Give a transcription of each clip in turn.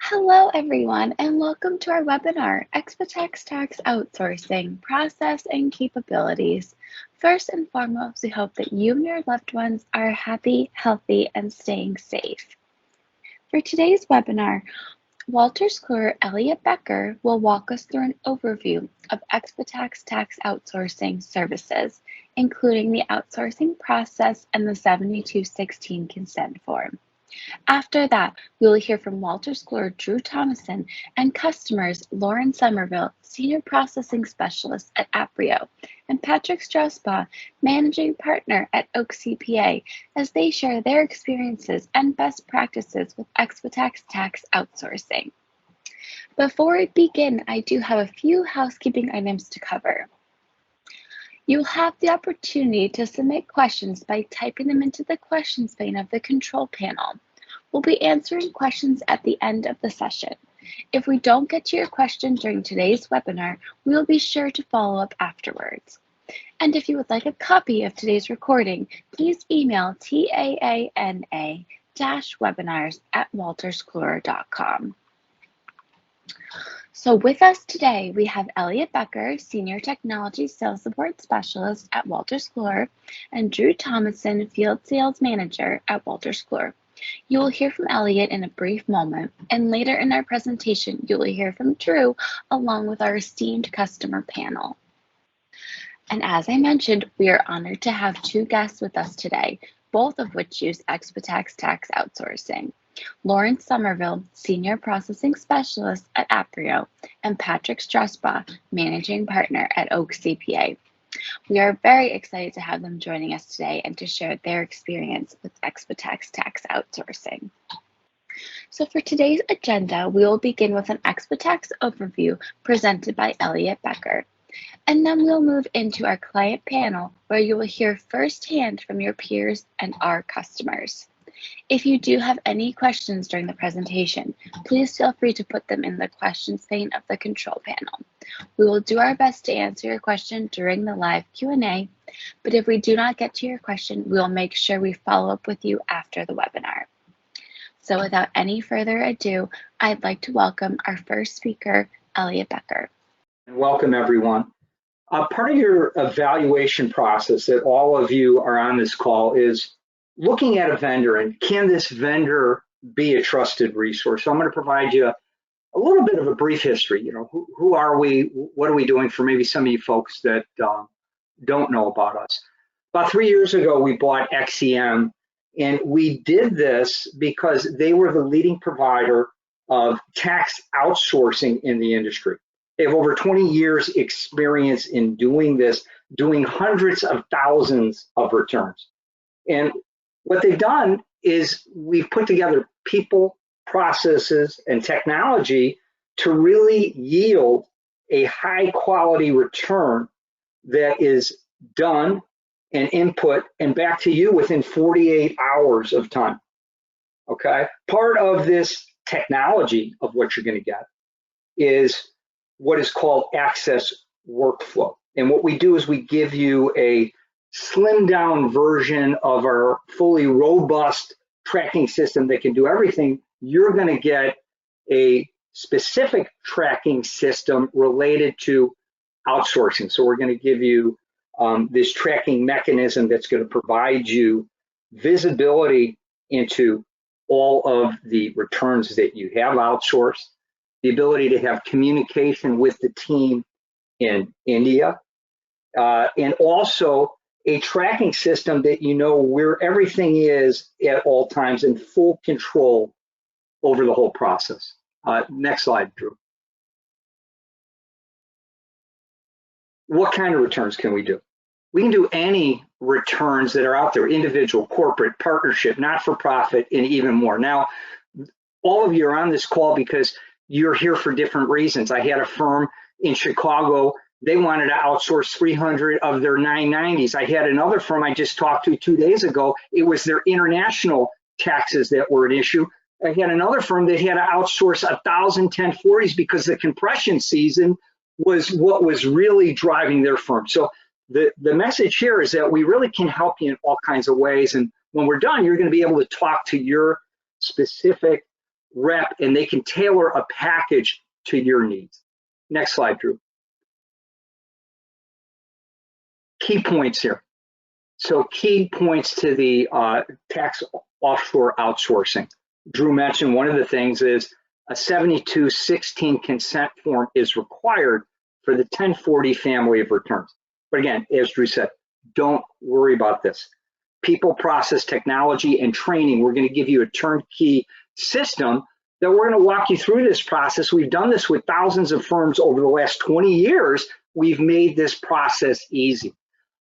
Hello, everyone, and welcome to our webinar, Xpitax Tax Outsourcing, Process and Capabilities. First and foremost, we hope that you and your loved ones are happy, healthy, and staying safe. For today's webinar, Wolters Kluwer Elliot Becker will walk us through an overview of Xpitax Tax Outsourcing services, including the outsourcing process and the 7216 consent form. After that, we will hear from Wolters Kluwer Drew Thomason and customers Lauren Somerville, Senior Processing Specialist at Aprio, and Patrick Strausbaugh, Managing Partner at CPA, as they share their experiences and best practices with Xpitax Tax Outsourcing. Before we begin, I do have a few housekeeping items to cover. You'll have the opportunity to submit questions by typing them into the questions pane of the control panel. We'll be answering questions at the end of the session. If we don't get to your question during today's webinar, we will be sure to follow up afterwards. And if you would like a copy of today's recording, please email taana-webinars@wolterskluwer.com. So with us today, we have Elliot Becker, Senior Technology Sales Support Specialist at Wolters Kluwer, and Drew Thomason, Field Sales Manager at Wolters Kluwer. You will hear from Elliot in a brief moment, and later in our presentation, you will hear from Drew along with our esteemed customer panel. And as I mentioned, we are honored to have two guests with us today, both of which use Xpitax Tax Outsourcing. Lauren Somerville, Senior Processing Specialist at Aprio, and Patrick Strausbaugh, Managing Partner at CPA. We are very excited to have them joining us today and to share their experience with Xpitax Tax Outsourcing. So for today's agenda, we will begin with an Xpitax overview presented by Elliot Becker. And then we'll move into our client panel where you will hear firsthand from your peers and our customers. If you do have any questions during the presentation, please feel free to put them in the questions pane of the control panel. We will do our best to answer your question during the live Q&A, but if we do not get to your question, we will make sure we follow up with you after the webinar. So without any further ado, I'd like to welcome our first speaker, Elliot Becker. Welcome, everyone. Part of your evaluation process that all of you are on this call is looking at a vendor and can this vendor be a trusted resource? So I'm going to provide you a little bit of a brief history. Who are we? What are we doing for maybe some of you folks that don't know about us? About 3 years ago, we bought XEM, and we did this because they were the leading provider of tax outsourcing in the industry. They have over 20 years experience in doing this, doing hundreds of thousands of returns. And what they've done is we've put together people, processes, and technology to really yield a high quality return that is done and input and back to you within 48 hours of time. Okay? Part of this technology of what you're going to get is what is called access workflow. And what we do is we give you a slimmed down version of our fully robust tracking system that can do everything. You're going to get a specific tracking system related to outsourcing. So we're going to give you this tracking mechanism that's going to provide you visibility into all of the returns that you have outsourced, the ability to have communication with the team in India, and also a tracking system that you know where everything is at all times and full control over the whole process. Next slide, Drew. What kind of returns can we do? We can do any returns that are out there, individual, corporate, partnership, not-for-profit, and even more. Now, all of you are on this call because you're here for different reasons. I had a firm in Chicago. They wanted to outsource 300 of their 990s. I had another firm I just talked to 2 days ago. It was their international taxes that were an issue. I had another firm that had to outsource 1,000 1040s because the compression season was what was really driving their firm. So the message here is that we really can help you in all kinds of ways. And when we're done, you're going to be able to talk to your specific rep, and they can tailor a package to your needs. Next slide, Drew. Key points here. So key points to the tax offshore outsourcing. Drew mentioned one of the things is a 7216 consent form is required for the 1040 family of returns. But again, as Drew said, don't worry about this. People, process, technology, and training, we're going to give you a turnkey system that we're going to walk you through this process. We've done this with thousands of firms over the last 20 years. We've made this process easy.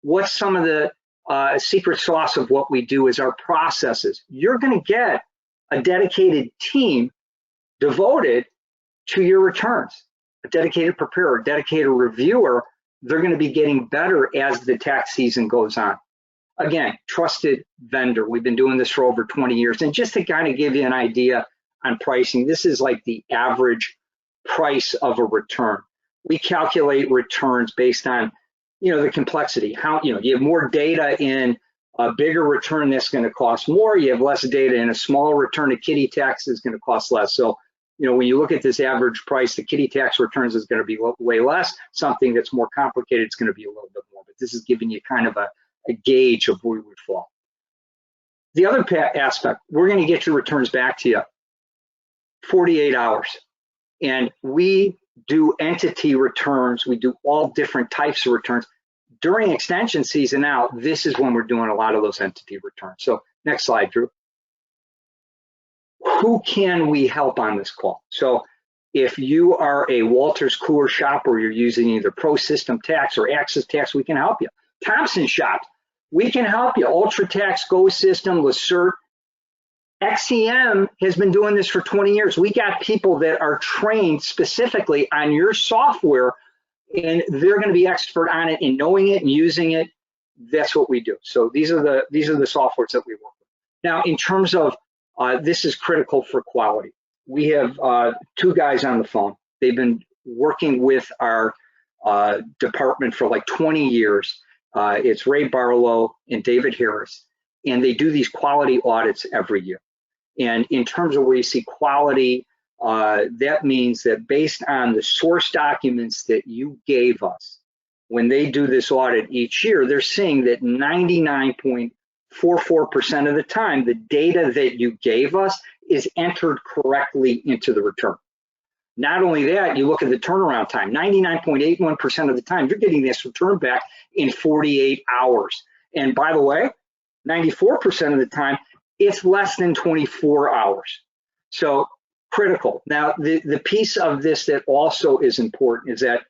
What's some of the secret sauce of what we do is our processes. You're going to get a dedicated team devoted to your returns, a dedicated preparer, a dedicated reviewer. They're going to be getting better as the tax season goes on. Again, trusted vendor. We've been doing this for over 20 years. And just to kind of give you an idea on pricing, this is like the average price of a return. We calculate returns based on, the complexity. How, you have more data in a bigger return that's going to cost more. You have less data in a smaller return. A kitty tax is going to cost less. So, when you look at this average price, the kitty tax returns is going to be way less. Something that's more complicated, it's going to be a little bit more. But this is giving you kind of a gauge of where we would fall. The other aspect, we're going to get your returns back to you 48 hours. And we do entity returns. We do all different types of returns. During extension season now, this is when we're doing a lot of those entity returns. So next slide, Drew. Who can we help on this call? So if you are a Wolters Kluwer shop or you're using either Pro System Tax or Access Tax, we can help you. Thompson shop, we can help you. UltraTax, Go System, Lacert. XCM has been doing this for 20 years. We got people that are trained specifically on your software, and they're going to be expert on it and knowing it and using it. That's what we do. So these are the softwares that we work with. Now, in terms of this is critical for quality. We have two guys on the phone. They've been working with our department for like 20 years. It's Ray Barlow and David Harris, and they do these quality audits every year. And in terms of where you see quality, that means that based on the source documents that you gave us, when they do this audit each year, they're seeing that 99.44% of the time, the data that you gave us is entered correctly into the return. Not only that, you look at the turnaround time, 99.81% of the time, you're getting this return back in 48 hours. And by the way, 94% of the time, it's less than 24 hours. So critical. Now, the piece of this that also is important is that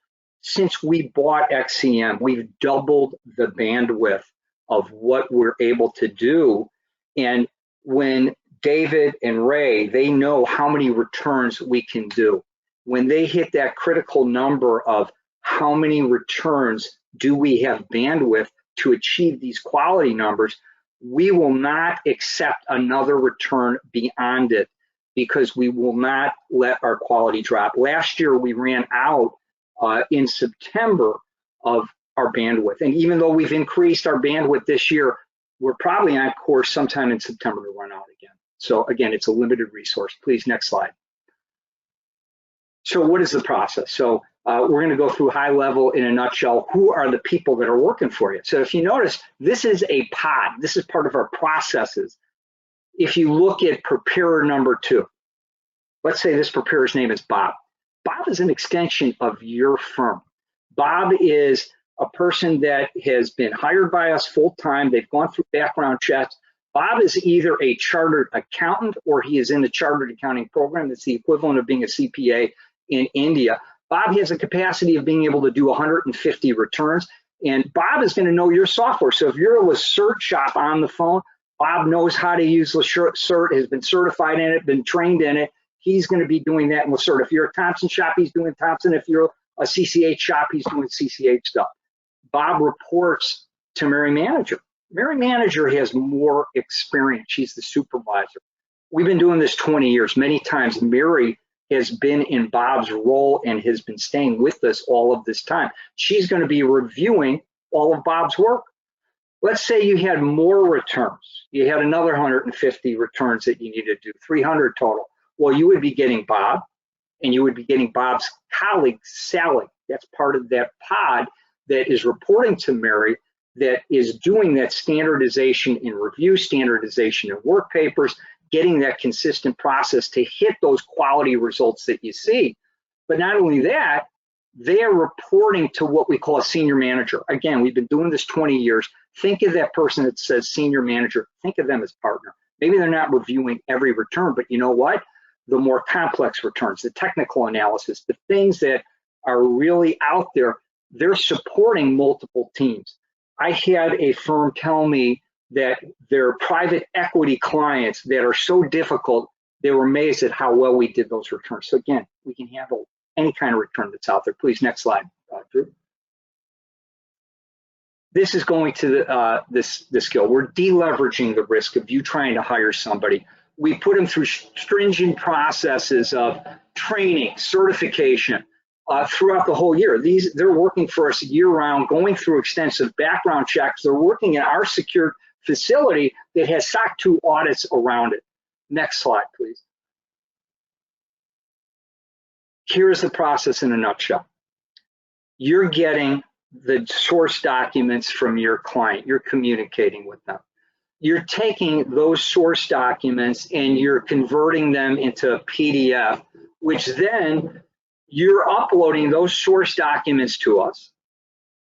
since we bought XCM, we've doubled the bandwidth of what we're able to do. And when David and Ray, they know how many returns we can do. When they hit that critical number of how many returns do we have bandwidth to achieve these quality numbers, we will not accept another return beyond it because we will not let our quality drop. Last year, we ran out in September of our bandwidth. And even though we've increased our bandwidth this year, we're probably on course sometime in September to run out again. So again, it's a limited resource. Please, next slide. So what is the process? So we're going to go through high level in a nutshell. Who are the people that are working for you? So if you notice, this is a pod. This is part of our processes. If you look at preparer number 2, let's say this preparer's name is Bob. Bob is an extension of your firm. Bob is a person that has been hired by us full-time. They've gone through background checks. Bob is either a chartered accountant or he is in the chartered accounting program. That's the equivalent of being a CPA in India. Bob has a capacity of being able to do 150 returns, and Bob is going to know your software. So if you're a Lacert shop on the phone, Bob knows how to use Lacert, has been certified in it, been trained in it. He's going to be doing that in Lacert. If you're a Thompson shop, he's doing Thompson. If you're a CCH shop, he's doing CCH stuff. Bob reports to Mary Manager. Mary Manager has more experience. She's the supervisor. We've been doing this 20 years. Many times Mary has been in Bob's role and has been staying with us all of this time. She's going to be reviewing all of Bob's work. Let's say you had more returns. You had another 150 returns that you need to do, 300 total. Well, you would be getting Bob, and you would be getting Bob's colleague, Sally. That's part of that pod that is reporting to Mary, that is doing that standardization in review, standardization in work papers, getting that consistent process to hit those quality results that you see. But not only that, they are reporting to what we call a senior manager. Again, we've been doing this 20 years. Think of that person that says senior manager, think of them as partner. Maybe they're not reviewing every return, but you know what? The more complex returns, the technical analysis, the things that are really out there, they're supporting multiple teams. I had a firm tell me that their private equity clients that are so difficult, they were amazed at how well we did those returns. So again, we can handle any kind of return that's out there. Please, next slide, Drew. This is going to this skill. We're deleveraging the risk of you trying to hire somebody. We put them through stringent processes of training, certification throughout the whole year. They're working for us year-round, going through extensive background checks. They're working in our secured facility that has SOC 2 audits around it. Next slide, please. Here's the process in a nutshell. You're getting the source documents from your client. You're communicating with them. You're taking those source documents and you're converting them into a PDF, which then you're uploading those source documents to us.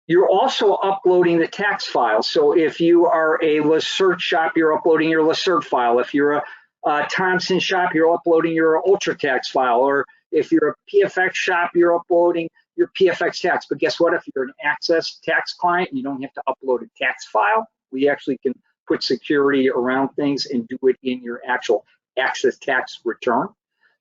You're also uploading the tax file. So if you are a Lacert shop, you're uploading your Lacert file. If you're a Thompson shop, you're uploading your UltraTax file. Or if you're a PFX shop, you're uploading your PFX tax. But guess what? If you're an Access tax client, you don't have to upload a tax file. We actually can put security around things and do it in your actual Access tax return.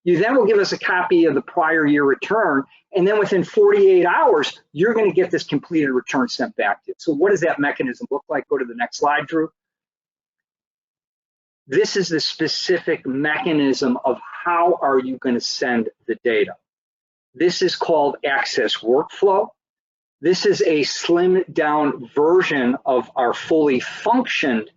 You then will give us a copy of the prior year return, and then within 48 hours, you're going to get this completed return sent back to you. So what does that mechanism look like? Go to the next slide, Drew. This is the specific mechanism of how are you going to send the data. This is called Access Workflow. This is a slimmed down version of our fully functioned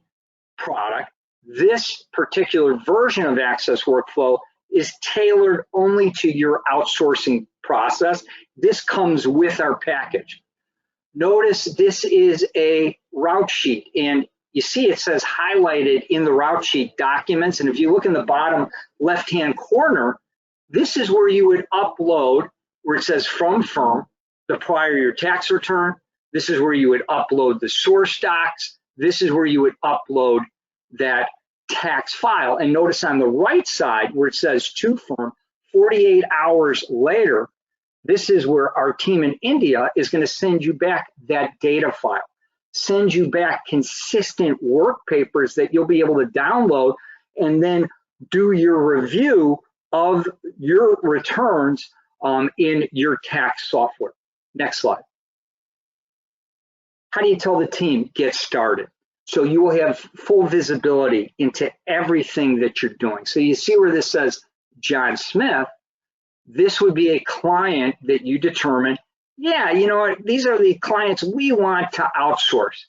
product. This particular version of Access Workflow is tailored only to your outsourcing process. This comes with our package. Notice this is a route sheet, and you see it says highlighted in the route sheet documents. And if you look in the bottom left-hand corner, this is where you would upload, where it says from firm, the prior year tax return. This is where you would upload the source docs. This is where you would upload that tax file. And notice on the right side where it says to firm, 48 hours later, this is where our team in India is going to send you back that data file, send you back consistent work papers that you'll be able to download and then do your review of your returns in your tax software. Next slide. How do you tell the team get started? So you will have full visibility into everything that you're doing. So you see where this says John Smith, this would be a client that you determine, yeah, you know what, these are the clients we want to outsource.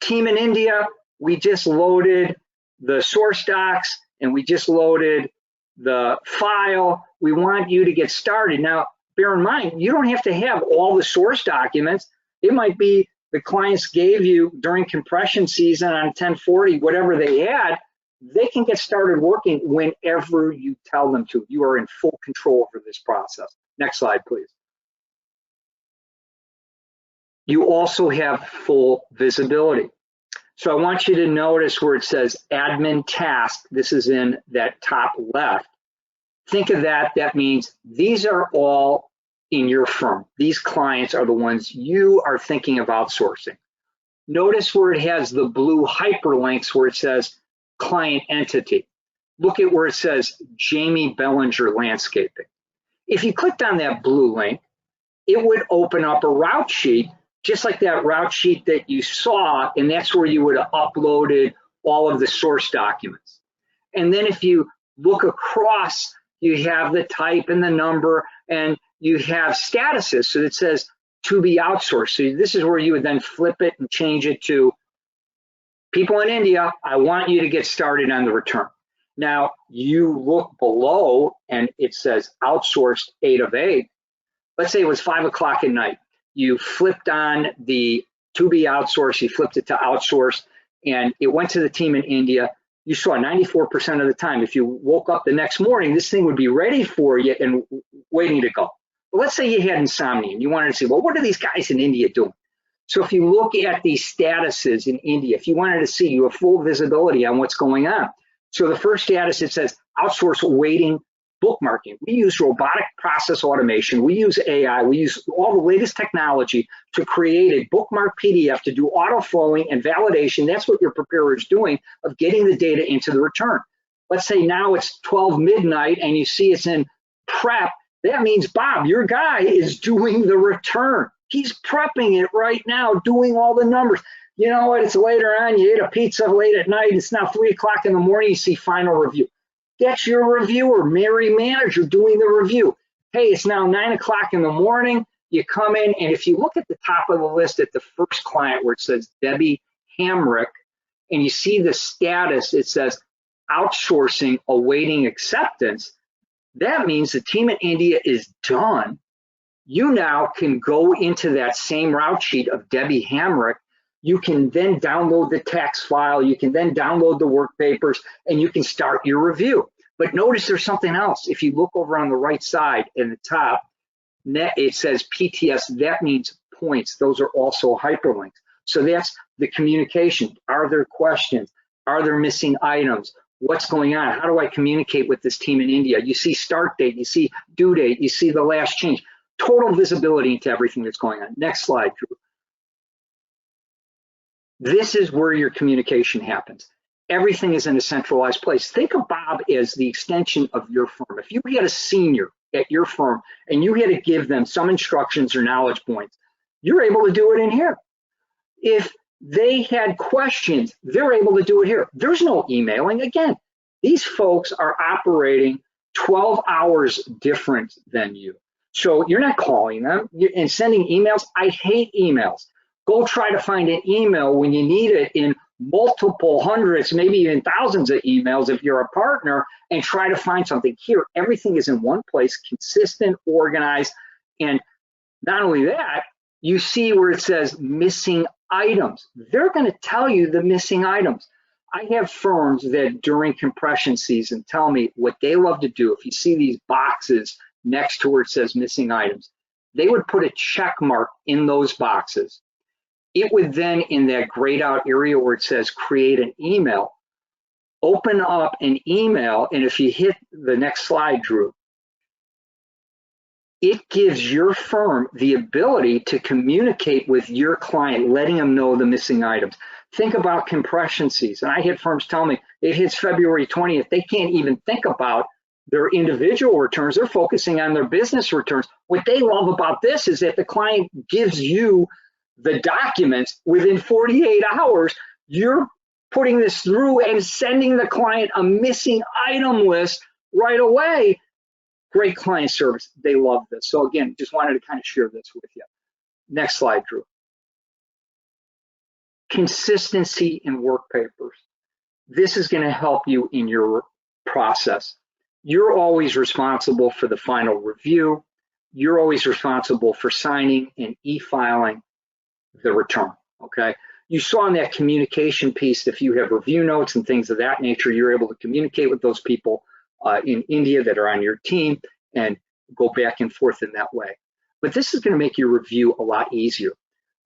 Team in India, we just loaded the source docs and we just loaded the file. We want you to get started. Now, bear in mind, you don't have to have all the source documents. It might be the clients gave you during compression season on 1040, whatever they had, they can get started working whenever you tell them to. You are in full control over this process. Next slide, please. You also have full visibility. So I want you to notice where it says admin task. This is in that top left. Think of that. That means these are all in your firm. These clients are the ones you are thinking of outsourcing. Notice where it has the blue hyperlinks where it says client entity. Look at where it says Jamie Bellinger Landscaping. If you clicked on that blue link, it would open up a route sheet, just like that route sheet that you saw, and that's where you would have uploaded all of the source documents. And then if you look across, you have the type and the number, and you have statuses. So it says to be outsourced. So this is where you would then flip it and change it to people in India, I want you to get started on the return. Now you look below and it says outsourced 8 of 8. Let's say it was 5 o'clock at night. You flipped on the to be outsourced, you flipped it to outsourced, and it went to the team in India. You saw 94% of the time, if you woke up the next morning, this thing would be ready for you and waiting to go. But let's say you had insomnia and you wanted to see, well, what are these guys in India doing? So if you look at these statuses in India, if you wanted to see, you have full visibility on what's going on. So the first status, it says outsource waiting bookmarking. We use robotic process automation. We use AI. We use all the latest technology to create a bookmark PDF to do auto flowing and validation. That's what your preparer is doing, of getting the data into the return. Let's say now it's 12 midnight and you see it's in prep. That means Bob, your guy, is doing the return. He's prepping it right now, doing all the numbers. You know what? It's later on. You ate a pizza late at night. It's now 3 o'clock in the morning. You see final review. That's your reviewer, Mary Manager, doing the review. Hey, it's now 9 o'clock in the morning. You come in, and if you look at the top of the list at the first client where it says Debbie Hamrick, and you see the status, it says outsourcing awaiting acceptance. That means the team in India is done. You now can go into that same route sheet of Debbie Hamrick. You can then download the text file, you can then download the work papers, and you can start your review. But notice there's something else. If you look over on the right side in the top, it says PTS, that means points. Those are also hyperlinks. So that's the communication. Are there questions? Are there missing items? What's going on? How do I communicate with this team in India? You see start date, you see due date, you see the last change. Total visibility into everything that's going on. Next slide, Drew. This is where your communication happens. Everything is in a centralized place. Think of Bob as the extension of your firm. If you had a senior at your firm and you had to give them some instructions or knowledge points, you're able to do it in here. If they had questions, they're able to do it here. There's no emailing. Again, these folks are operating 12 hours different than you. So you're not calling them and sending emails. I hate emails. Go try to find an email when you need it in multiple hundreds, maybe even thousands of emails if you're a partner, and try to find something. Here, everything is in one place, consistent, organized, and not only that, you see where it says missing items. They're going to tell you the missing items. I have firms that during compression season tell me what they love to do. If you see these boxes next to where it says missing items, they would put a check mark in those boxes. It would then, in that grayed out area where it says create an email, open up an email, and if you hit the next slide, Drew, it gives your firm the ability to communicate with your client, letting them know the missing items. Think about compression season. I had firms tell me it hits February 20th. They can't even think about their individual returns. They're focusing on their business returns. What they love about this is that the client gives you the documents within 48 hours. You're putting this through and sending the client a missing item list right away. Great client service. They love this. So again, just wanted to kind of share this with you. Next slide, Drew. Consistency in work papers. This is going to help you in your process. You're always responsible for the final review. You're always responsible for signing and e-filing the return, okay? You saw in that communication piece, if you have review notes and things of that nature, you're able to communicate with those people in India that are on your team and go back and forth in that way. But this is going to make your review a lot easier.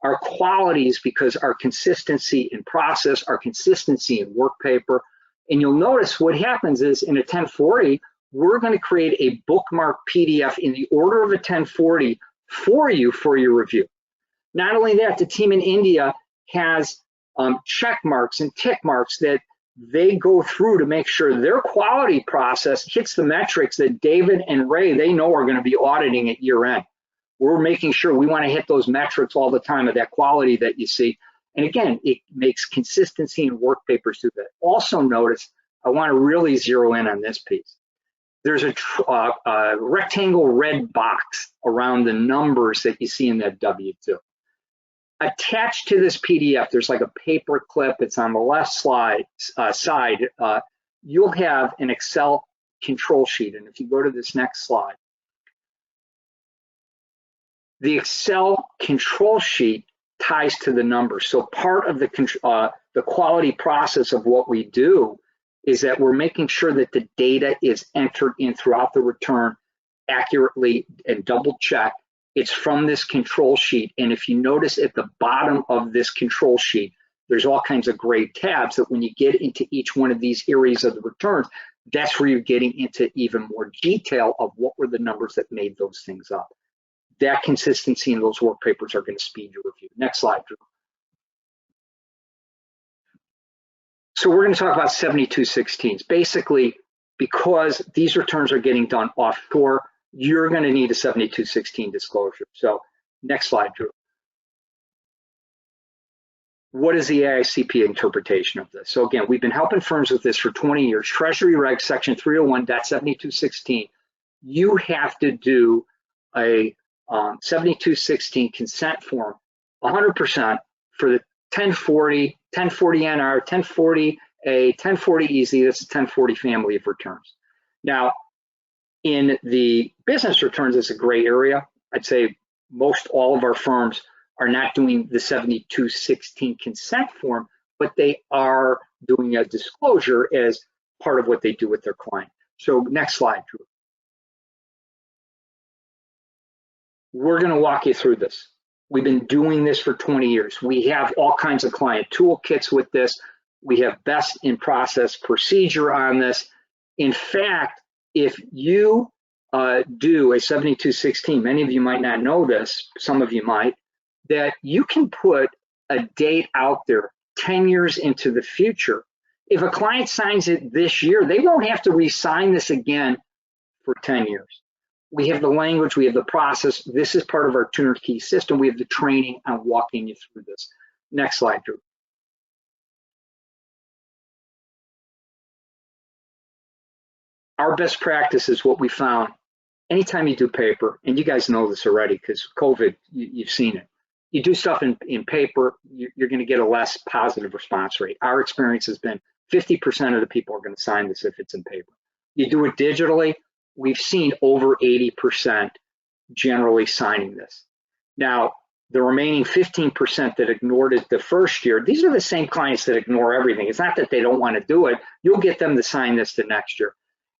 Our qualities, because our consistency in process, our consistency in work paper, and you'll notice what happens is in a 1040, we're going to create a bookmark PDF in the order of a 1040 for you for your review. Not only that, the team in India has check marks and tick marks that they go through to make sure their quality process hits the metrics that David and Ray, they know are going to be auditing at year end. We're making sure we want to hit those metrics all the time of that quality that you see. And again, it makes consistency in work papers through that. Also notice, I want to really zero in on this piece. There's a rectangle red box around the numbers that you see in that W-2. Attached to this PDF, there's like a paper clip. It's on the left side. you'll have an Excel control sheet. And if you go to this next slide, the Excel control sheet ties to the numbers. So part of the quality process of what we do is that we're making sure that the data is entered in throughout the return accurately and double check. It's from this control sheet. And if you notice at the bottom of this control sheet, there's all kinds of gray tabs that when you get into each one of these areas of the returns, that's where you're getting into even more detail of what were the numbers that made those things up. That consistency in those work papers are going to speed your review. Next slide, Drew. So we're going to talk about 7216s. Basically, because these returns are getting done offshore, you're going to need a 7216 disclosure. So next slide, Drew. What is the AICP interpretation of this? So again, we've been helping firms with this for 20 years. Treasury Reg Section 301.7216. You have to do a 7216 consent form 100% for the 1040, 1040 NR, 1040 A, 1040 Easy. That's a 1040 family of returns. Now, in the business returns, it's a gray area. I'd say most all of our firms are not doing the 7216 consent form, but they are doing a disclosure as part of what they do with their client. So next slide, Drew. We're going to walk you through this. We've been doing this for 20 years. We have all kinds of client toolkits with this. We have best in process procedure on this. In fact, if you do a 7216, many of you might not know this, some of you might, that you can put a date out there 10 years into the future. If a client signs it this year, they won't have to re-sign this again for 10 years. We have the language, we have the process. This is part of our turnkey system. We have the training on walking you through this. Next slide, Drew. Our best practice is what we found. Anytime you do paper, and you guys know this already because COVID, you've seen it. You do stuff in paper, you're going to get a less positive response rate. Our experience has been 50% of the people are going to sign this if it's in paper. You do it digitally, we've seen over 80% generally signing this. Now, the remaining 15% that ignored it the first year, these are the same clients that ignore everything. It's not that they don't want to do it. You'll get them to sign this the next year.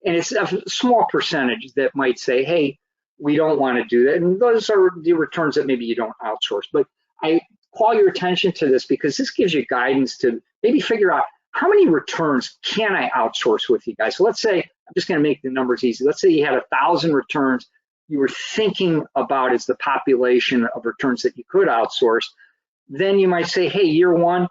And it's a small percentage that might say, hey, we don't want to do that. And those are the returns that maybe you don't outsource. But I call your attention to this because this gives you guidance to maybe figure out how many returns can I outsource with you guys. So let's say, I'm just going to make the numbers easy. Let's say you had 1,000 returns you were thinking about as the population of returns that you could outsource. Then you might say, hey, year one,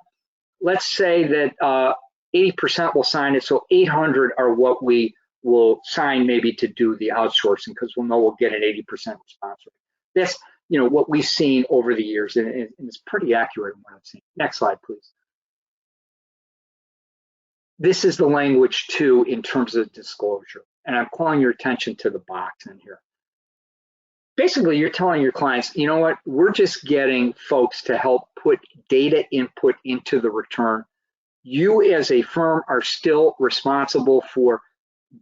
let's say that 80% will sign it. So 800 are what we will sign maybe to do the outsourcing because we'll know we'll get an 80% response rate. That's what we've seen over the years, and it's pretty accurate in what I've seen. Next slide, please. This is the language too in terms of disclosure, and I'm calling your attention to the box in here. Basically, you're telling your clients, you know what, we're just getting folks to help put data input into the return. You as a firm are still responsible for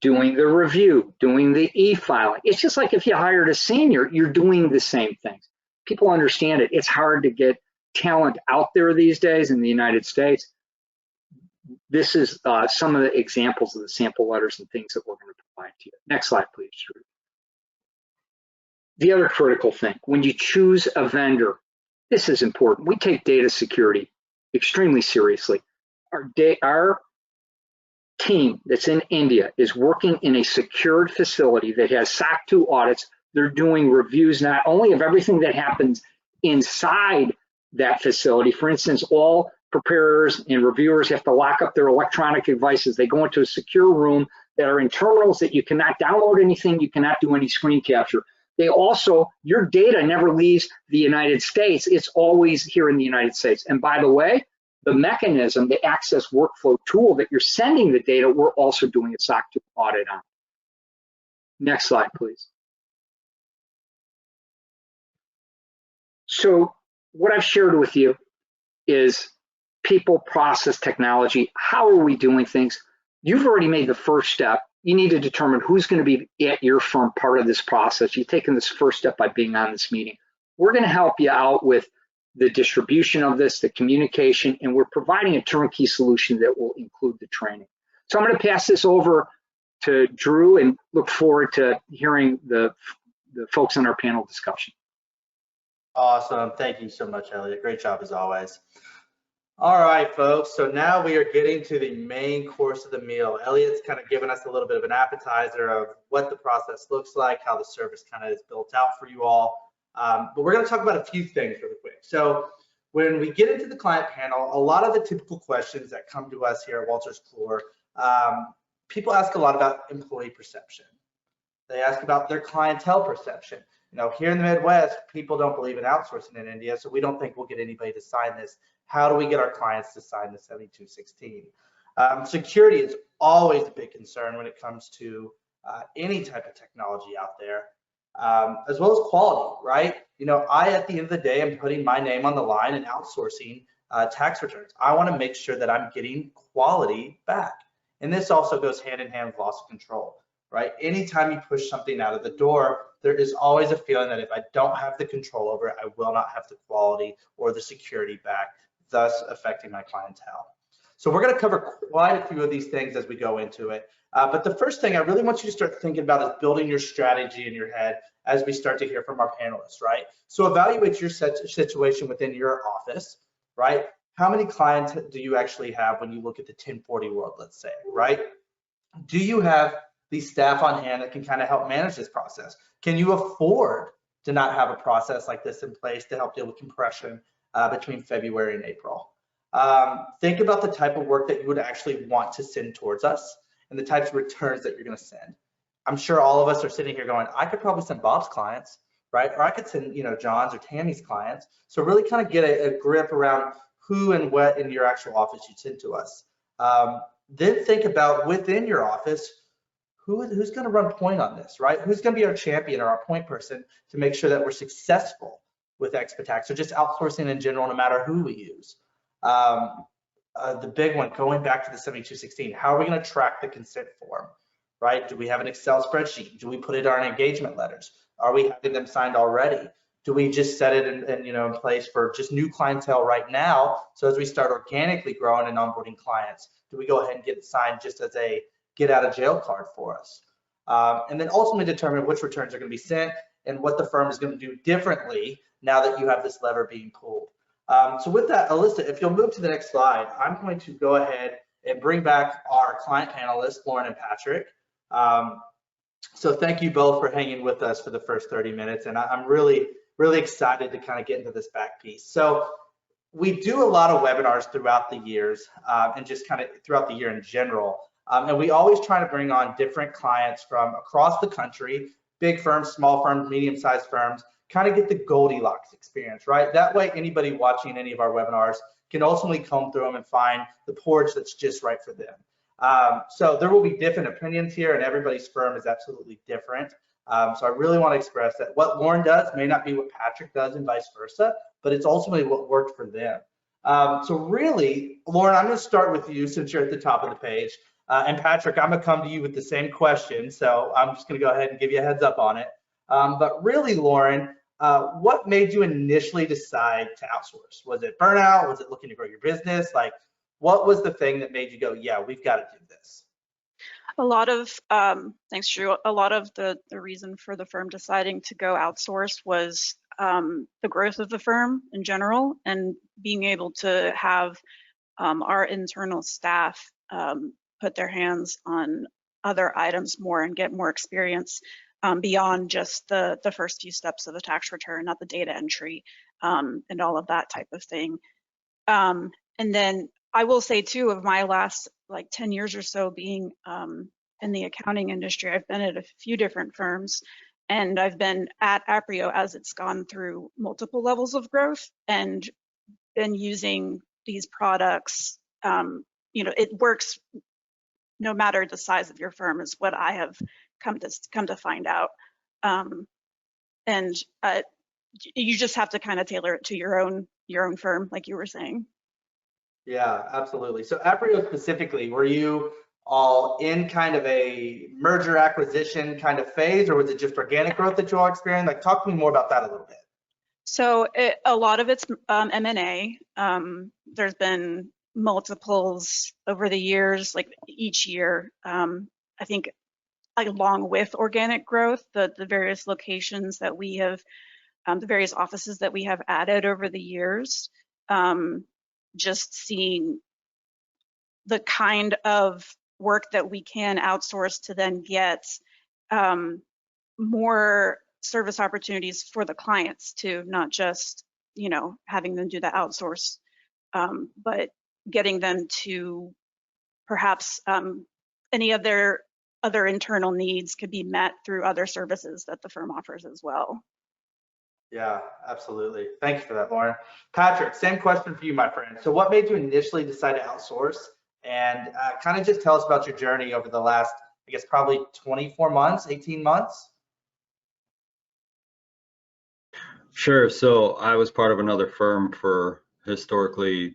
doing the review, doing the e-filing. It's just like if you hired a senior, you're doing the same things. People understand it. It's hard to get talent out there these days in the United States. This is some of the examples of the sample letters and things that we're going to provide to you. Next slide, please, Drew. The other critical thing, when you choose a vendor, this is important. We take data security extremely seriously. Our team that's in India is working in a secured facility that has SOC 2 audits. They're doing reviews not only of everything that happens inside that facility. For instance, all preparers and reviewers have to lock up their electronic devices. They go into a secure room that are in terminals that you cannot download anything, you cannot do any screen capture. They also, your data never leaves the United States. It's always here in the United States. And by the way, the mechanism, the access workflow tool that you're sending the data, we're also doing a SOC 2 audit on. Next slide, please. So what I've shared with you is people, process, technology. How are we doing things? you've already made the first step. You need to determine who's going to be at your firm part of this process. You've taken this first step by being on this meeting. We're going to help you out with the distribution of this, the communication, and we're providing a turnkey solution that will include the training. So I'm going to pass this over to Drew and look forward to hearing the folks on our panel discussion. Awesome. Thank you so much, Elliot. Great job as always. All right, folks. So now we are getting to the main course of the meal. Elliot's kind of given us a little bit of an appetizer of what the process looks like, how the service kind of is built out for you all. But we're going to talk about a few things really quick. So when we get into the client panel, a lot of the typical questions that come to us here at Wolters Kluwer, people ask a lot about employee perception. They ask about their clientele perception. You know, here in the Midwest, people don't believe in outsourcing in India, so we don't think we'll get anybody to sign this. How do we get our clients to sign the 7216? Security is always a big concern when it comes to any type of technology out there, as well as quality, right? You know, at the end of the day, I'm putting my name on the line and outsourcing tax returns. I want to make sure that I'm getting quality back. And this also goes hand in hand with loss of control, right? Anytime you push something out of the door, there is always a feeling that if I don't have the control over it, I will not have the quality or the security back, thus affecting my clientele. So we're going to cover quite a few of these things as we go into it. But the first thing I really want you to start thinking about is building your strategy in your head as we start to hear from our panelists, right? So evaluate your situation within your office, right? How many clients do you actually have when you look at the 1040 world, let's say, right? Do you have the staff on hand that can kind of help manage this process? Can you afford to not have a process like this in place to help deal with compression between February and April? Think about the type of work that you would actually want to send towards us and the types of returns that you're going to send. I'm sure all of us are sitting here going, I could probably send Bob's clients, right? Or I could send, you know, John's or Tammy's clients. So really kind of get a grip around who and what in your actual office you send to us. Then think about within your office, who's going to run point on this, right? Who's going to be our champion or our point person to make sure that we're successful with Xpitax, or just outsourcing in general, no matter who we use. The big one, going back to the 7216, how are we going to track the consent form, right? Do we have an Excel spreadsheet? Do we put it on engagement letters? Are we having them signed already? Do we just set it in place for just new clientele right now? So as we start organically growing and onboarding clients, do we go ahead and get it signed just as a get out of jail card for us? And then ultimately determine which returns are going to be sent and what the firm is going to do differently now that you have this lever being pulled. So with that, Alyssa, if you'll move to the next slide, I'm going to go ahead and bring back our client panelists, Lauren and Patrick. So thank you both for hanging with us for the first 30 minutes. And I'm really excited to kind of get into this back piece. So we do a lot of webinars throughout the years and just kind of throughout the year in general. And we always try to bring on different clients from across the country, big firms, small firms, medium-sized firms, kind of get the Goldilocks experience, right? That way anybody watching any of our webinars can ultimately comb through them and find the porridge that's just right for them. So there will be different opinions here, and everybody's firm is absolutely different. So I really want to express that what Lauren does may not be what Patrick does and vice versa, but it's ultimately what worked for them. So really, Lauren, I'm going to start with you since you're at the top of the page. And Patrick, I'm going to come to you with the same question. So I'm just going to go ahead and give you a heads up on it. But really, Lauren, what made you initially decide to outsource? Was it burnout? Was it looking to grow your business? Like, what was the thing that made you go, yeah, we've got to do this? A lot of, thanks, Drew. A lot of the reason for the firm deciding to go outsource was the growth of the firm in general, and being able to have our internal staff put their hands on other items more and get more experience beyond just the first few steps of the tax return, not the data entry and all of that type of thing. And then I will say too, of my last like 10 years or so being in the accounting industry, I've been at a few different firms, and I've been at Aprio as it's gone through multiple levels of growth and been using these products. You know, it works no matter the size of your firm, is what I have come to find out. And you just have to kind of tailor it to your own firm, like you were saying. Yeah, absolutely. So Aprio specifically, were you all in kind of a merger acquisition kind of phase, or was it just organic growth that you all experienced? Like, talk to me more about that a little bit. So a lot of it's M&A. There's been multiples over the years, like each year. I think along with organic growth, the various locations that we have, the various offices that we have added over the years, just seeing the kind of work that we can outsource to then get more service opportunities for the clients too, not just, you know, having them do the outsource, but getting them to perhaps any of their other internal needs could be met through other services that the firm offers as well. Yeah, absolutely. Thank you for that, Lauren. Patrick, same question for you, my friend. So what made you initially decide to outsource? And kind of just tell us about your journey over the last, I guess, probably 24 months, 18 months. Sure. So I was part of another firm for historically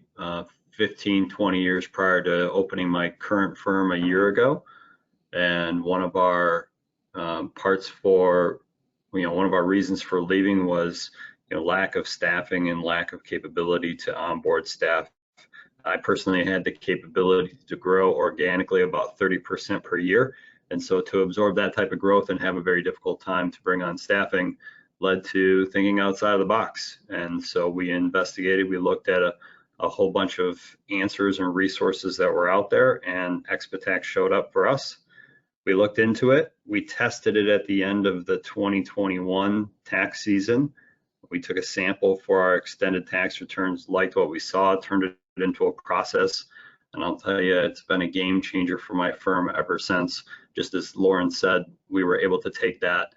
15, 20 years prior to opening my current firm a year ago. And one of our parts for, one of our reasons for leaving was, lack of staffing and lack of capability to onboard staff. I personally had the capability to grow organically about 30% per year. And so to absorb that type of growth and have a very difficult time to bring on staffing led to thinking outside of the box. And so we investigated, we looked at a whole bunch of answers and resources that were out there, and Xpitax showed up for us. We looked into it. We tested it at the end of the 2021 tax season. We took a sample for our extended tax returns, liked what we saw, turned it into a process. And I'll tell you, it's been a game changer for my firm ever since. Just as Lauren said, we were able to take that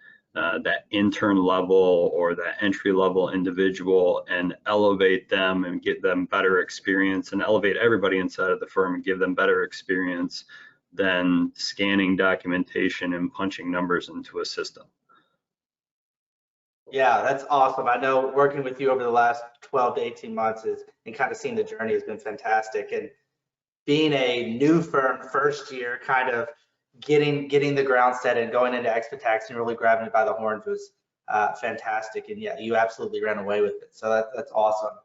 intern level or that entry level individual and elevate them and give them better experience, and elevate everybody inside of the firm and give them better experience than scanning documentation and punching numbers into a system. Yeah, that's awesome. I know working with you over the last 12 to 18 months and kind of seeing the journey has been fantastic. And being a new firm, first year, kind of getting the ground set and going into Xpitax and really grabbing it by the horns was fantastic. And yeah, you absolutely ran away with it. So that's awesome.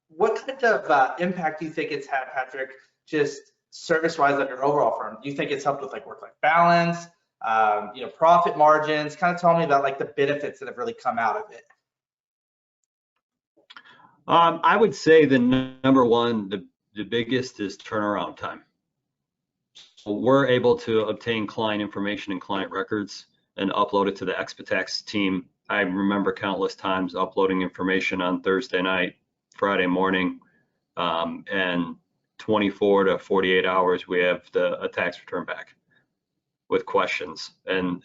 What kind of impact do you think it's had, Patrick, just service-wise on your overall firm? Do you think it's helped with like work-life balance, profit margins? Kind of tell me about like the benefits that have really come out of it. I would say the number one, the biggest is turnaround time. So we're able to obtain client information and client records and upload it to the Xpitax team. I remember countless times uploading information on Thursday night, Friday morning, and 24 to 48 hours, we have a tax return back with questions. And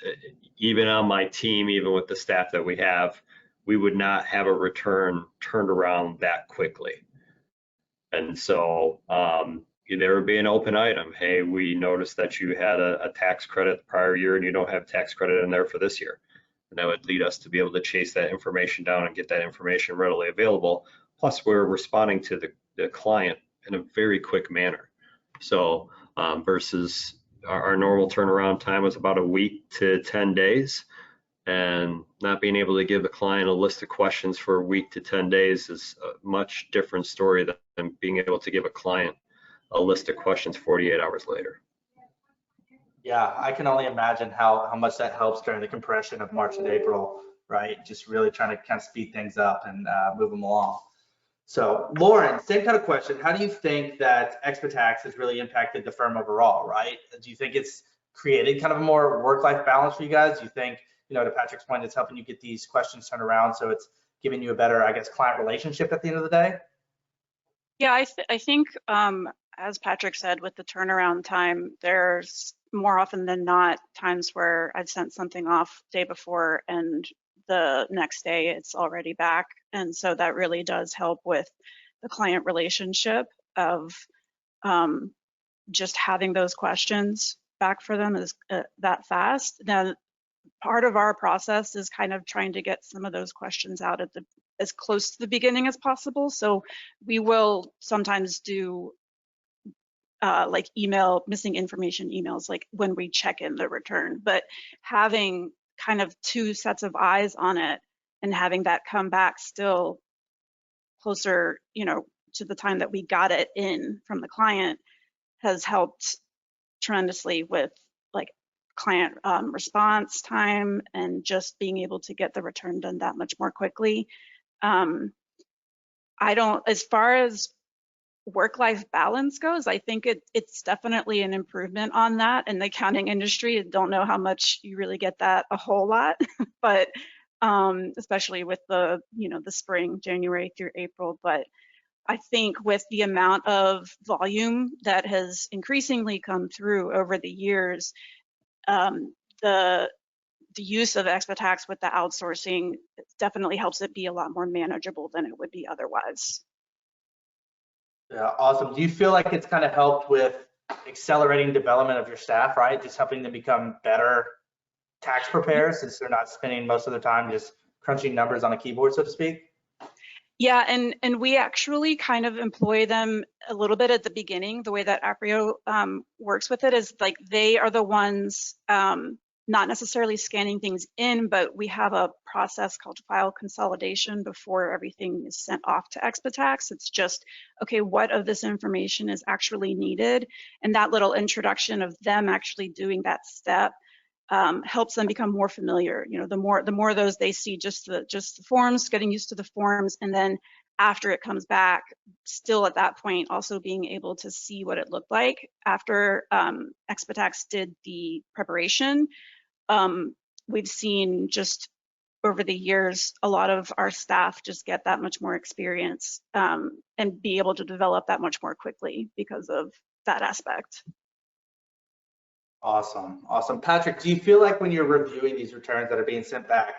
even on my team, even with the staff that we have, we would not have a return turned around that quickly. And so there would be an open item. Hey, we noticed that you had a tax credit the prior year and you don't have tax credit in there for this year. And that would lead us to be able to chase that information down and get that information readily available. Plus, we're responding to the client in a very quick manner. So versus our normal turnaround time was about a week to 10 days. And not being able to give the client a list of questions for a week to 10 days is a much different story than being able to give a client a list of questions 48 hours later. Yeah, I can only imagine how much that helps during the compression of March and April, right? Just really trying to kind of speed things up and move them along. So Lauren, same kind of question. How do you think that Xpitax has really impacted the firm overall, right? Do you think it's created kind of a more work-life balance for you guys? Do you think, to Patrick's point, it's helping you get these questions turned around, so it's giving you a better, I guess, client relationship at the end of the day? Yeah, I think, as Patrick said, with the turnaround time, there's more often than not times where I've sent something off the day before and the next day it's already back. And so that really does help with the client relationship of just having those questions back for them is that fast. Now, part of our process is kind of trying to get some of those questions out at as close to the beginning as possible. So we will sometimes do like missing information emails, like when we check in the return. But having kind of two sets of eyes on it and having that come back still closer, to the time that we got it in from the client has helped tremendously with like client response time and just being able to get the return done that much more quickly. As far as work-life balance goes, I think it's definitely an improvement on that. In the accounting industry, I don't know how much you really get that a whole lot, but especially with the spring, January through April. But I think with the amount of volume that has increasingly come through over the years, the use of Xpitax with the outsourcing definitely helps it be a lot more manageable than it would be otherwise. Yeah, awesome. Do you feel like it's kind of helped with accelerating development of your staff, right? Just helping them become better tax preparers since they're not spending most of their time just crunching numbers on a keyboard, so to speak? Yeah, and we actually kind of employ them a little bit at the beginning. The way that Aprio works with it is like they are the ones not necessarily scanning things in, but we have a process called file consolidation before everything is sent off to Xpitax. It's just, okay, what of this information is actually needed? And that little introduction of them actually doing that step helps them become more familiar. The more of those they see, just the forms, getting used to the forms, and then after it comes back, still at that point, also being able to see what it looked like after Xpitax did the preparation. We've seen just over the years, a lot of our staff just get that much more experience and be able to develop that much more quickly because of that aspect. Awesome. Awesome. Patrick, do you feel like when you're reviewing these returns that are being sent back,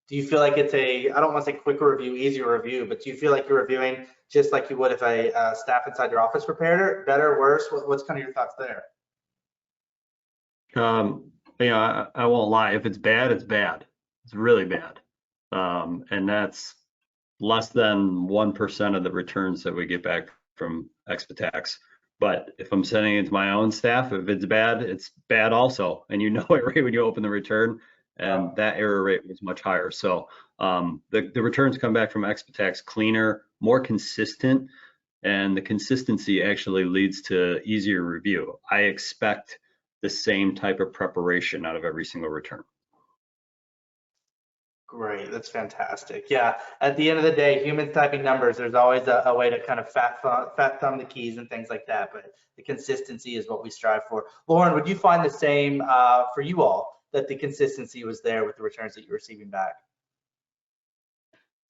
do you feel like it's I don't want to say quicker review, easier review, but do you feel like you're reviewing just like you would if a staff inside your office prepared it? Better, worse? What's kind of your thoughts there? I won't lie. If it's bad, it's bad. It's really bad. And that's less than 1% of the returns that we get back from Xpitax. But if I'm sending it to my own staff, if it's bad also. And you know it right when you open the return, and that error rate was much higher. So the returns come back from Xpitax cleaner, more consistent, and the consistency actually leads to easier review. I expect the same type of preparation out of every single return. Great, that's fantastic. Yeah, at the end of the day, humans typing numbers, there's always a way to kind of fat thumb the keys and things like that, but the consistency is what we strive for. Lauren, would you find the same for you all, that the consistency was there with the returns that you're receiving back?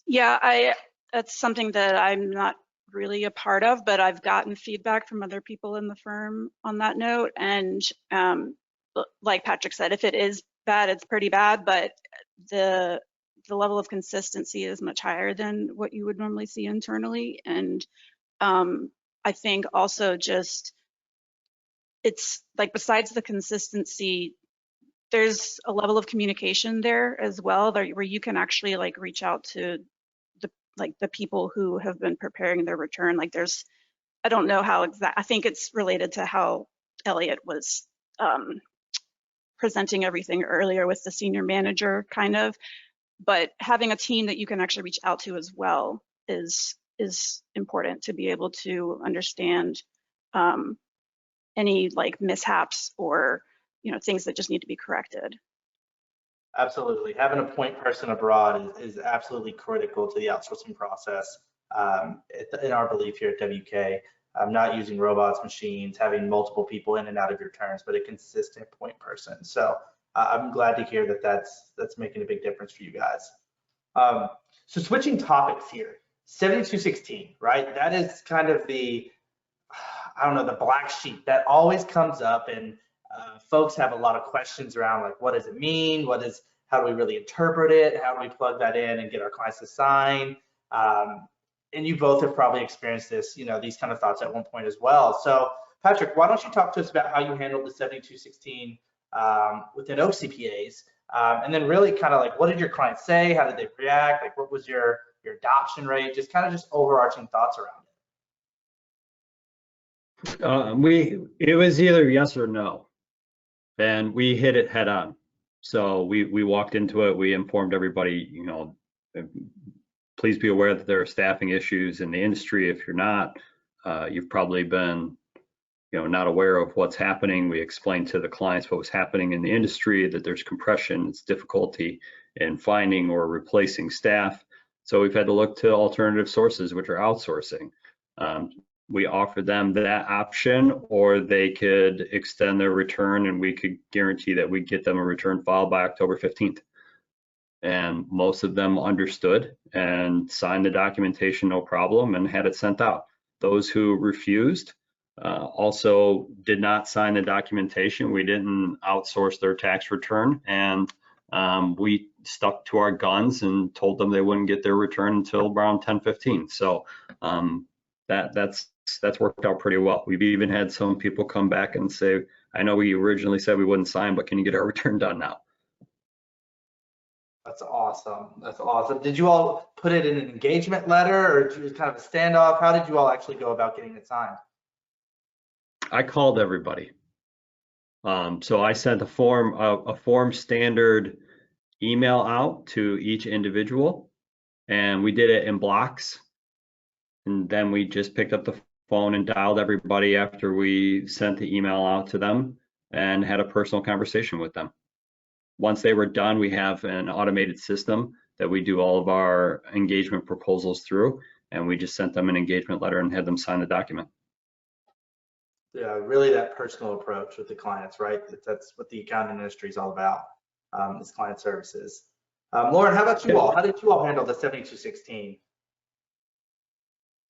Yeah, that's something that I'm not really a part of, but I've gotten feedback from other people in the firm on that note. And like Patrick said, if it is bad, it's pretty bad, but the level of consistency is much higher than what you would normally see internally. And I think also just, it's like, besides the consistency, there's a level of communication there as well, where you can actually like reach out to the people who have been preparing their return. Like I don't know how I think it's related to how Elliot was presenting everything earlier with the senior manager kind of, but having a team that you can actually reach out to as well is important to be able to understand any like mishaps or things that just need to be corrected. Absolutely. Having a point person abroad is absolutely critical to the outsourcing process. In our belief here at WK, not using robots, machines, having multiple people in and out of your turns, but a consistent point person. So I'm glad to hear that that's making a big difference for you guys. So switching topics here, 7216, right? That is kind of the, I don't know, the black sheep that always comes up, and folks have a lot of questions around like, what does it mean? How do we really interpret it? How do we plug that in and get our clients to sign? And you both have probably experienced this, these kind of thoughts at one point as well. So Patrick, why don't you talk to us about how you handled the 7216 within OCPAs? And then really kind of like, what did your clients say? How did they react? Like, what was your adoption rate? Just overarching thoughts around it. It was either yes or no, and we hit it head on. So we walked into it. We informed everybody, please be aware that there are staffing issues in the industry. If you're not, you've probably been, not aware of what's happening. We explained to the clients what was happening in the industry, that there's compression, it's difficulty in finding or replacing staff. So we've had to look to alternative sources, which are outsourcing. We offered them that option, or they could extend their return, and we could guarantee that we'd get them a return file by October 15th. And most of them understood and signed the documentation, no problem, and had it sent out. Those who refused also did not sign the documentation. We didn't outsource their tax return, and we stuck to our guns and told them they wouldn't get their return until around 10/15. So that's worked out pretty well. We've even had some people come back and say, I know we originally said we wouldn't sign, but can you get our return done now? That's awesome. That's awesome. Did you all put it in an engagement letter, or did you kind of a standoff? How did you all actually go about getting it signed? I called everybody. So I sent a form standard email out to each individual, and we did it in blocks. And then we just picked up the phone and dialed everybody after we sent the email out to them and had a personal conversation with them. Once they were done, we have an automated system that we do all of our engagement proposals through, and we just sent them an engagement letter and had them sign the document. Yeah, really that personal approach with the clients, right? That's what the accounting industry is all about, is client services. Lauren, how about you all? How did you all handle the 7216?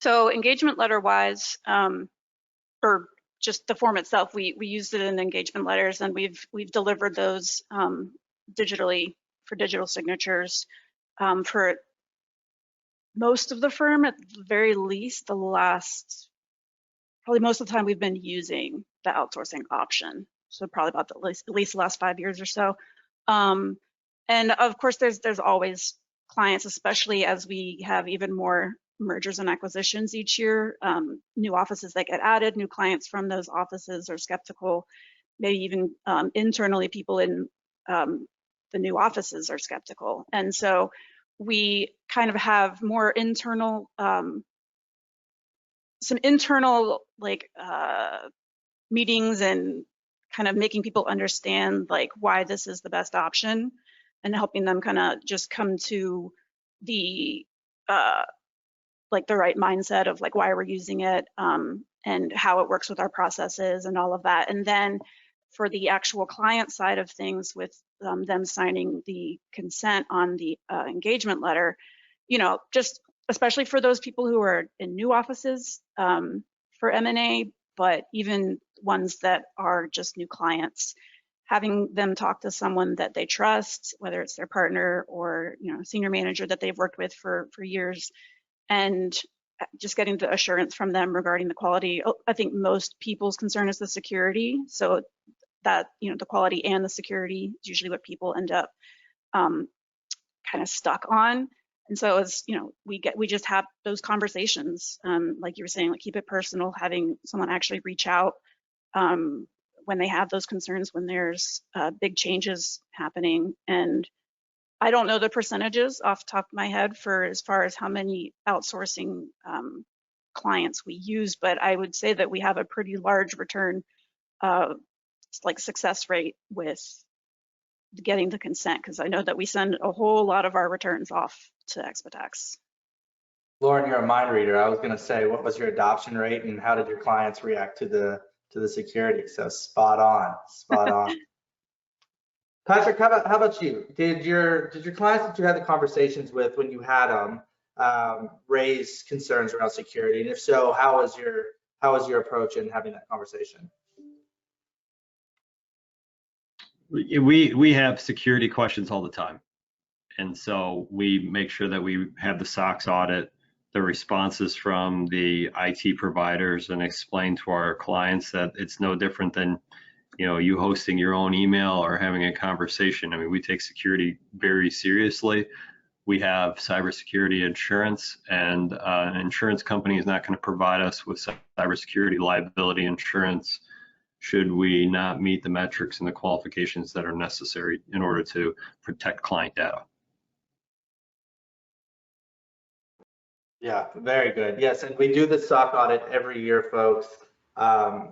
So engagement letter wise, or just the form itself, we used it in engagement letters, and we've delivered those digitally for digital signatures for most of the firm. At the very least, probably most of the time we've been using the outsourcing option. So probably about at least the last 5 years or so. And of course, there's always clients, especially as we have even more mergers and acquisitions each year, new offices that get added, new clients from those offices are skeptical. Maybe even internally, people in the new offices are skeptical. And so we kind of have more internal, some internal meetings and kind of making people understand like why this is the best option, and helping them kind of just come to the the right mindset of like why we're using it, and how it works with our processes and all of that. And then for the actual client side of things, with them signing the consent on the engagement letter, just especially for those people who are in new offices for M&A, but even ones that are just new clients, having them talk to someone that they trust, whether it's their partner or senior manager that they've worked with for years, and just getting the assurance from them regarding the quality. I think most people's concern is the security, so that the quality and the security is usually what people end up kind of stuck on. And so as we just have those conversations, like you were saying, like keep it personal, having someone actually reach out when they have those concerns, when there's big changes happening. And I don't know the percentages off the top of my head for as far as how many outsourcing clients we use, but I would say that we have a pretty large return success rate with getting the consent, because I know that we send a whole lot of our returns off to Xpitax. Lauren, you're a mind reader. I was going to say, what was your adoption rate and how did your clients react to the security? So spot on. Patrick, how about you? Did your clients that you had the conversations with when you had them raise concerns around security? And if so, how was your approach in having that conversation? We have security questions all the time. And so we make sure that we have the SOX audit the responses from the IT providers and explain to our clients that it's no different than you hosting your own email or having a conversation. I mean, we take security very seriously. we have cybersecurity insurance, and an insurance company is not going to provide us with cybersecurity liability insurance should we not meet the metrics and the qualifications that are necessary in order to protect client data. Yeah, very good. Yes, and we do the SOC audit every year, folks.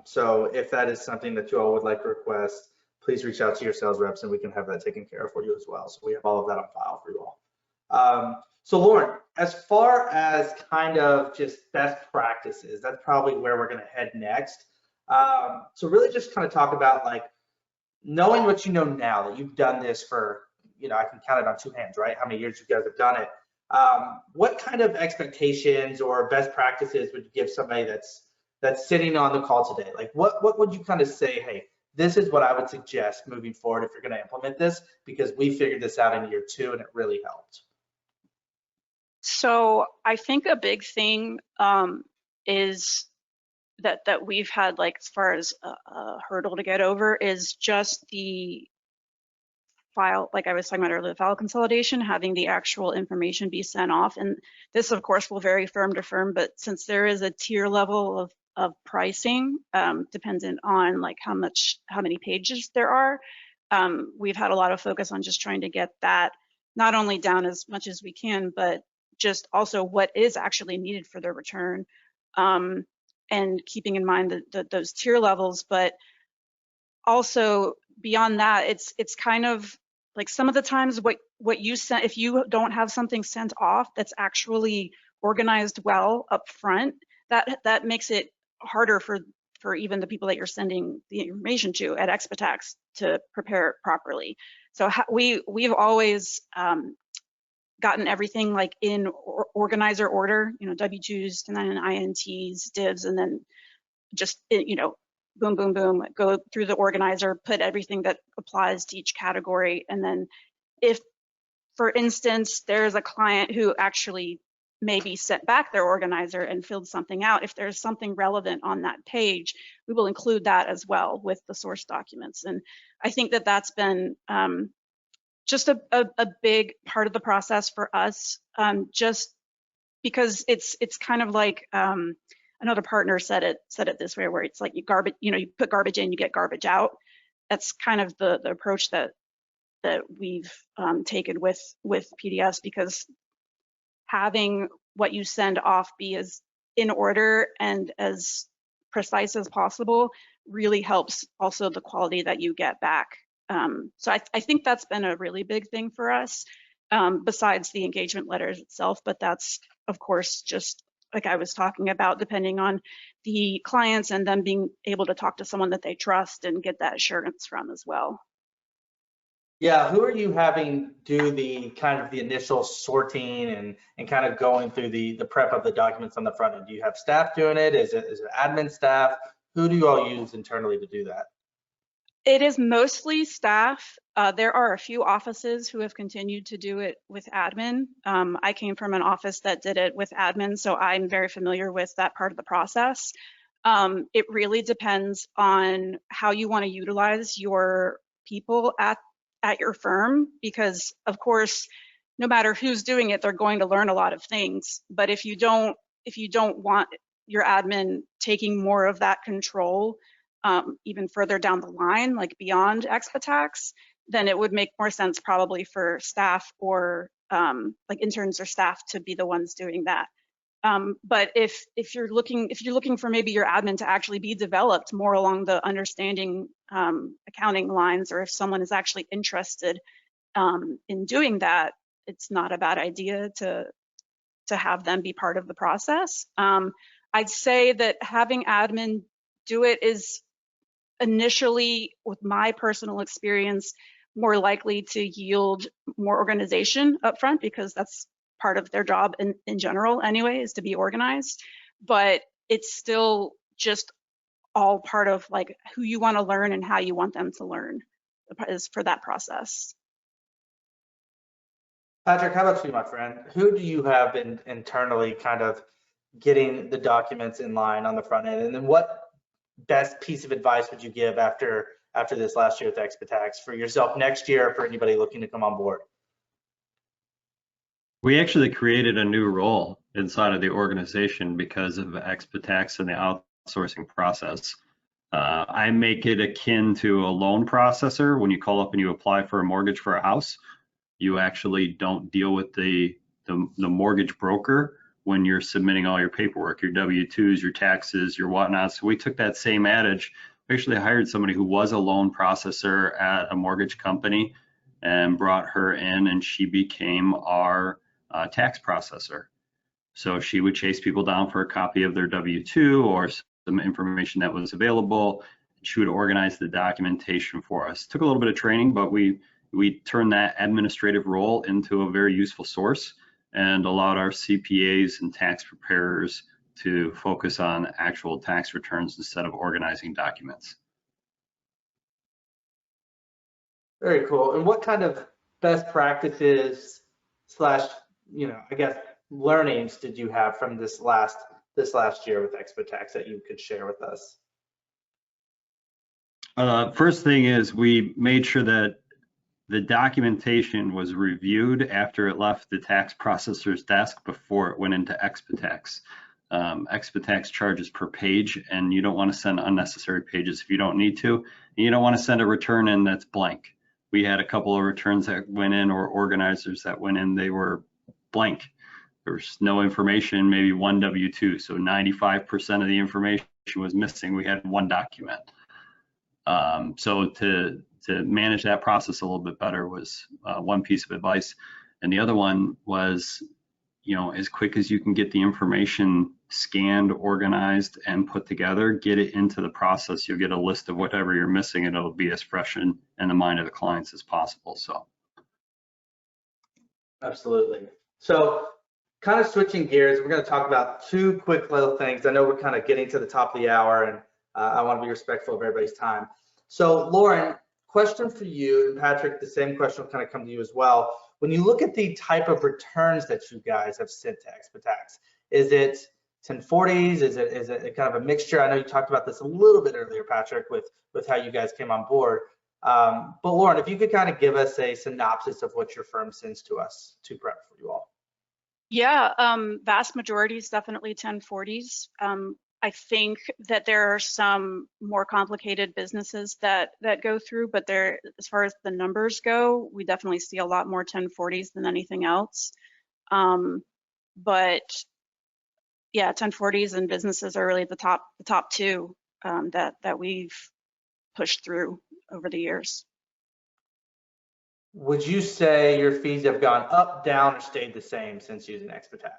So if that is something that you all would like to request, please reach out to your sales reps and we can have that taken care of for you as well. So we have all of that on file for you all. So Lauren, as far as kind of just best practices, that's probably where we're going to head next. So really just kind of talk about like knowing what you know now that you've done this for, you know, I can count it on two hands, right? How many years you guys have done it. What kind of expectations or best practices would you give somebody that's sitting on the call today? Like what would you kind of say, hey, this is what I would suggest moving forward if you're going to implement this, because we figured this out in year 2 and it really helped. So I think a big thing is that we've had, like, as far as a hurdle to get over, is just the file, like I was talking about earlier, the file consolidation, having the actual information be sent off. And this, of course, will vary firm to firm, but since there is a tier level of pricing, dependent on like how many pages there are, we've had a lot of focus on just trying to get that not only down as much as we can, but just also what is actually needed for the return, and keeping in mind those tier levels. But also beyond that, it's kind of like some of the times what you sent, if you don't have something sent off that's actually organized well up front, that makes it harder for even the people that you're sending the information to at Xpitax to prepare it properly. So we've always gotten everything like in organizer order, you know, W-2s, 1099 INTs, divs, and then just, you know, boom, boom, boom, go through the organizer, put everything that applies to each category. And then if, for instance, there's a client who actually maybe sent back their organizer and filled something out, if there's something relevant on that page, we will include that as well with the source documents. And I think that that's been just a big part of the process for us, just because it's kind of like, another partner said it this way, where it's like you put garbage in, you get garbage out. That's kind of the approach that we've taken with PDS, because having what you send off be as in order and as precise as possible really helps also the quality that you get back. So I think that's been a really big thing for us, besides the engagement letters itself. But that's, of course, just like I was talking about, depending on the clients and them being able to talk to someone that they trust and get that assurance from as well. Yeah, who are you having do the kind of the initial sorting and kind of going through the prep of the documents on the front end? Do you have staff doing it? Is it admin staff? Who do you all use internally to do that? It is mostly staff. There are a few offices who have continued to do it with admin. I came from an office that did it with admin, so I'm very familiar with that part of the process. It really depends on how you want to utilize your people at your firm, because of course, no matter who's doing it, they're going to learn a lot of things. But if you don't want your admin taking more of that control, even further down the line, like beyond Xpitax, then it would make more sense probably for staff or like interns or staff to be the ones doing that. But if you're looking for maybe your admin to actually be developed more along the understanding accounting lines, or if someone is actually interested in doing that, it's not a bad idea to have them be part of the process. I'd say that having admin do it is initially, with my personal experience, more likely to yield more organization up front, because that's part of their job in general anyway, is to be organized. But it's still just all part of like who you want to learn and how you want them to learn is for that process. Patrick, how about you, my friend? Who do you have been internally kind of getting the documents in line on the front end? And then what best piece of advice would you give after this last year with Xpitax for yourself next year, for anybody looking to come on board? We actually created a new role inside of the organization because of Xpitax and the outsourcing process. I make it akin to a loan processor. When you call up and you apply for a mortgage for a house, you actually don't deal with the mortgage broker when you're submitting all your paperwork, your W-2s, your taxes, your whatnot. So we took that same adage. We actually hired somebody who was a loan processor at a mortgage company and brought her in, and she became our tax processor. So she would chase people down for a copy of their W-2 or some information that was available. She would organize the documentation for us. Took a little bit of training, but we turned that administrative role into a very useful source and allowed our CPAs and tax preparers to focus on actual tax returns instead of organizing documents. Very cool. And what kind of best practices slash, I guess, learnings did you have from this last year with Xpitax that you could share with us? First thing is we made sure that the documentation was reviewed after it left the tax processor's desk before it went into Xpitax. Xpitax charges per page, and you don't want to send unnecessary pages if you don't need to. And you don't want to send a return in that's blank. We had a couple of returns that went in, or organizers that went in, they were blank. There was no information, maybe one W-2. So 95% of the information was missing. We had one document. So to manage that process a little bit better was one piece of advice. And the other one was, as quick as you can get the information scanned, organized, and put together, get it into the process. You'll get a list of whatever you're missing, and it'll be as fresh in the mind of the clients as possible. So. Absolutely. So kind of switching gears, we're going to talk about two quick little things. I know we're kind of getting to the top of the hour, and I want to be respectful of everybody's time. So Lauren, question for you, and Patrick, the same question will kind of come to you as well. When you look at the type of returns that you guys have sent to Xpitax, is it 1040s? Is it kind of a mixture? I know you talked about this a little bit earlier, Patrick, with how you guys came on board. But Lauren, if you could kind of give us a synopsis of what your firm sends to us to prep for you all. Yeah, vast majority is definitely 1040s. I think that there are some more complicated businesses that go through, but there, as far as the numbers go, we definitely see a lot more 1040s than anything else. But yeah, 1040s and businesses are really the top two that we've pushed through over the years. Would you say your fees have gone up, down, or stayed the same since using Xpitax?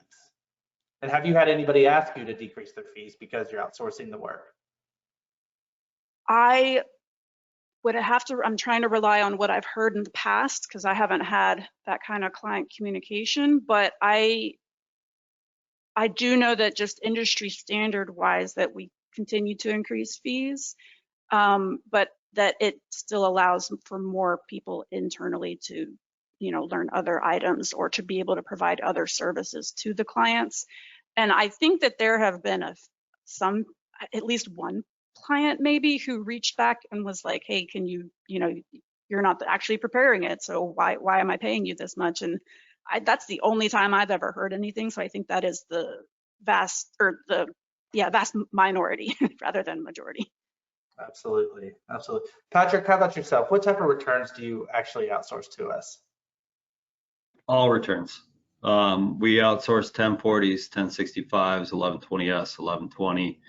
And have you had anybody ask you to decrease their fees because you're outsourcing the work? I would have to, I'm trying to rely on what I've heard in the past because I haven't had that kind of client communication, but I do know that just industry standard wise that we continue to increase fees, but that it still allows for more people internally to, learn other items or to be able to provide other services to the clients. And I think that there have been at least one client maybe who reached back and was like, hey, can you, you're not actually preparing it, so why am I paying you this much? And that's the only time I've ever heard anything. So I think that is the vast minority rather than majority. Absolutely. Absolutely. Patrick, how about yourself? What type of returns do you actually outsource to us? All returns. We outsource 1040s, 1065s, 1120s, 1120,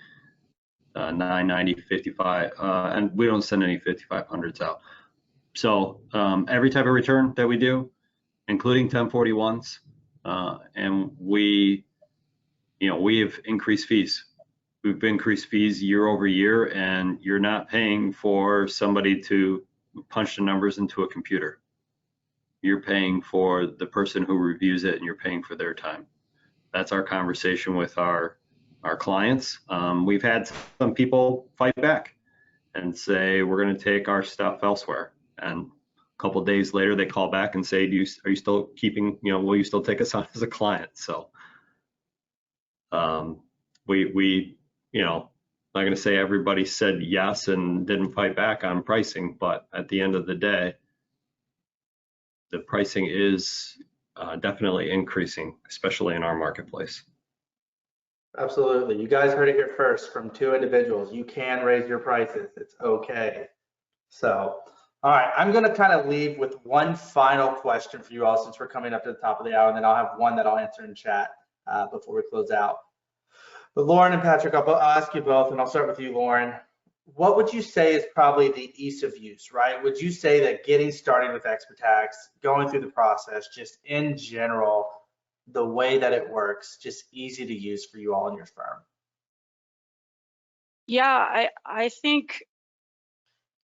990, 55, and we don't send any 5500s out. So every type of return that we do, including 1041s, and we have increased fees. We've increased fees year over year, and you're not paying for somebody to punch the numbers into a computer. You're paying for the person who reviews it, and you're paying for their time. That's our conversation with our clients. We've had some people fight back and say, we're going to take our stuff elsewhere. And a couple of days later, they call back and say, are you still keeping, will you still take us on as a client? So we I'm not going to say everybody said yes and didn't fight back on pricing, but at the end of the day, the pricing is definitely increasing, especially in our marketplace. Absolutely. You guys heard it here first from two individuals. You can raise your prices. It's okay. So, all right, I'm going to kind of leave with one final question for you all since we're coming up to the top of the hour, and then I'll have one that I'll answer in chat before we close out. But Lauren and Patrick, I'll ask you both, and I'll start with you, Lauren. What would you say is probably the ease of use, right? Would you say that getting started with Xpitax, going through the process, just in general, the way that it works, just easy to use for you all in your firm? Yeah, I think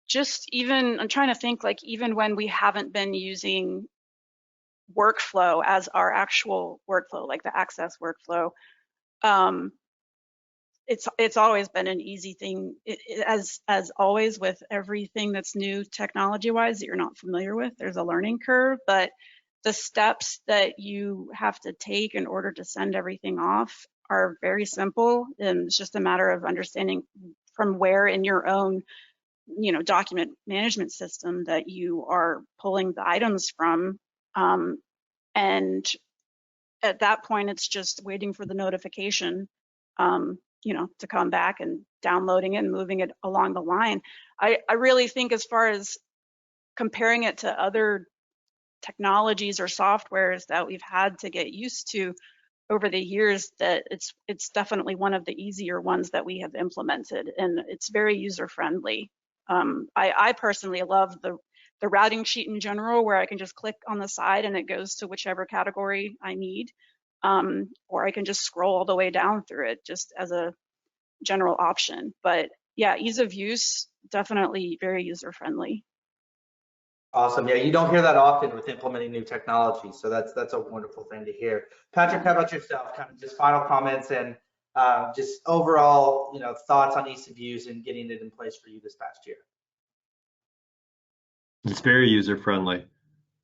just even, I'm trying to think, like, even when we haven't been using workflow as our actual workflow, like the access workflow, it's always been an easy thing. As always with everything that's new technology wise that you're not familiar with, there's a learning curve, but the steps that you have to take in order to send everything off are very simple, and it's just a matter of understanding from where in your own document management system that you are pulling the items from, and at that point it's just waiting for the notification to come back and downloading it and moving it along the line. I really think, as far as comparing it to other technologies or softwares that we've had to get used to over the years, that it's definitely one of the easier ones that we have implemented, and it's very user friendly. I personally love the routing sheet in general, where I can just click on the side and it goes to whichever category I need, or I can just scroll all the way down through it just as a general option. But yeah, ease of use, definitely very user friendly. Awesome. Yeah, you don't hear that often with implementing new technology, so that's a wonderful thing to hear. Patrick, how about yourself? Kind of just final comments and just overall, thoughts on ease of use and getting it in place for you this past year. It's very user friendly.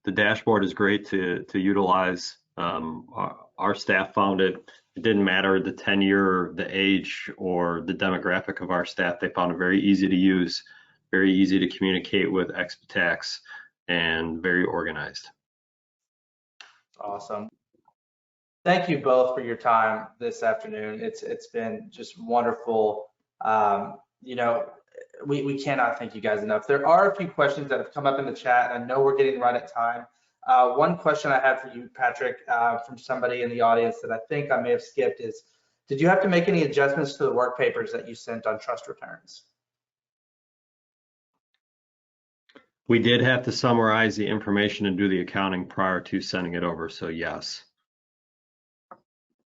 The dashboard is great to utilize. Our staff found it didn't matter the tenure, the age, or the demographic of our staff. They found it very easy to use, very easy to communicate with Xpitax, and very organized. Awesome. Thank you both for your time this afternoon. It's been just wonderful. We cannot thank you guys enough. There are a few questions that have come up in the chat, and I know we're getting right at time. One question I had for you, Patrick, from somebody in the audience that I think I may have skipped is, did you have to make any adjustments to the work papers that you sent on trust returns? We did have to summarize the information and do the accounting prior to sending it over, so yes.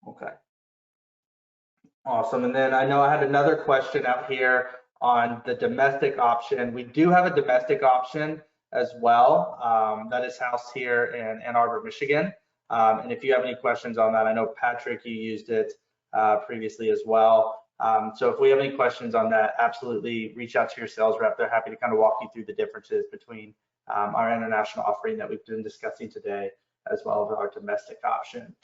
Okay. Awesome. And then I know I had another question out here on the domestic option. We do have a domestic option as well. That is housed here in Ann Arbor, Michigan. And if you have any questions on that, I know Patrick, you used it previously as well. So if we have any questions on that, absolutely reach out to your sales rep. They're happy to kind of walk you through the differences between our international offering that we've been discussing today, as well as our domestic option.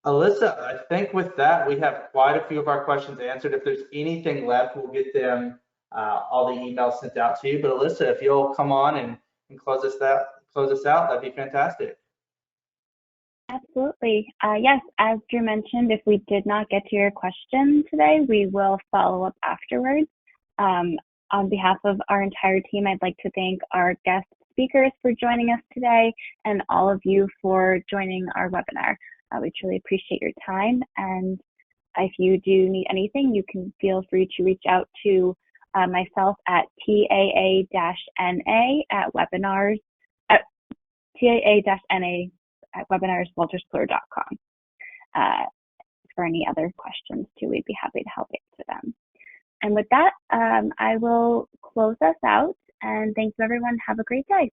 Alyssa, I think with that, we have quite a few of our questions answered. If there's anything left, we'll get them, all the emails sent out to you. But Alyssa, if you'll come on and close us out, that'd be fantastic. Absolutely. Yes, as Drew mentioned, if we did not get to your question today, we will follow up afterwards. On behalf of our entire team, I'd like to thank our guest speakers for joining us today, and all of you for joining our webinar. We truly appreciate your time, and if you do need anything, you can feel free to reach out to myself at TAA-NA@webinars, TAA-NA@webinarswolterskluwer.com. For any other questions too, we'd be happy to help answer them. And with that, I will close us out, and thank you everyone. Have a great day.